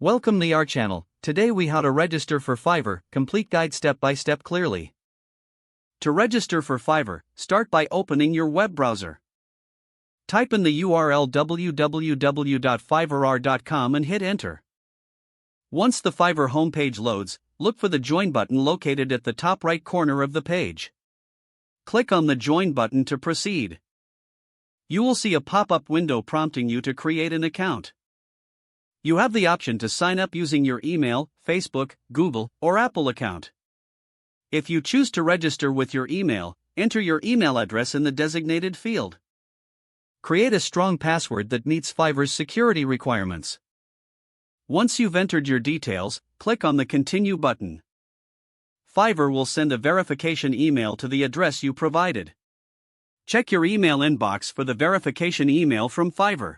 Welcome to our channel. Today we how to register for Fiverr, complete guide step by step clearly. To register for Fiverr, start by opening your web browser. Type in the URL www.fiverr.com and hit enter. Once the Fiverr homepage loads, look for the join button located at the top right corner of the page. Click on the join button to proceed. You will see a pop-up window prompting you to create an account. You have the option to sign up using your email, Facebook, Google, or Apple account. If you choose to register with your email, enter your email address in the designated field. Create a strong password that meets Fiverr's security requirements. Once you've entered your details, click on the Continue button. Fiverr will send a verification email to the address you provided. Check your email inbox for the verification email from Fiverr.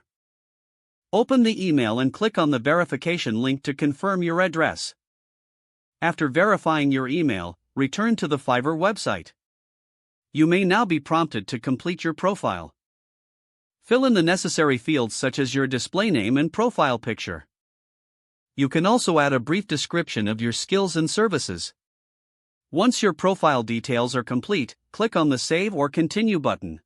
Open the email and click on the verification link to confirm your address. After verifying your email, return to the Fiverr website. You may now be prompted to complete your profile. Fill in the necessary fields such as your display name and profile picture. You can also add a brief description of your skills and services. Once your profile details are complete, click on the Save or Continue button.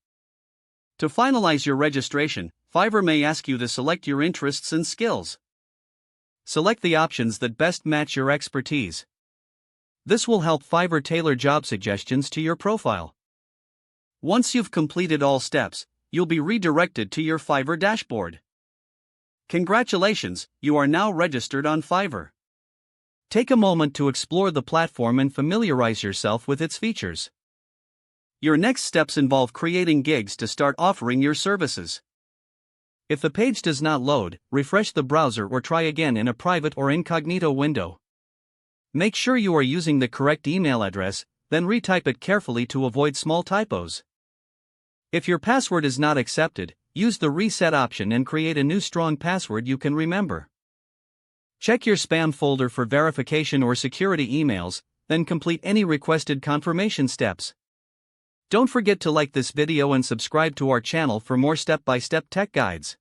To finalize your registration, Fiverr may ask you to select your interests and skills. Select the options that best match your expertise. This will help Fiverr tailor job suggestions to your profile. Once you've completed all steps, you'll be redirected to your Fiverr dashboard. Congratulations, you are now registered on Fiverr. Take a moment to explore the platform and familiarize yourself with its features. Your next steps involve creating gigs to start offering your services. If the page does not load, refresh the browser or try again in a private or incognito window. Make sure you are using the correct email address, then retype it carefully to avoid small typos. If your password is not accepted, use the reset option and create a new strong password you can remember. Check your spam folder for verification or security emails, then complete any requested confirmation steps. Don't forget to like this video and subscribe to our channel for more step-by-step tech guides.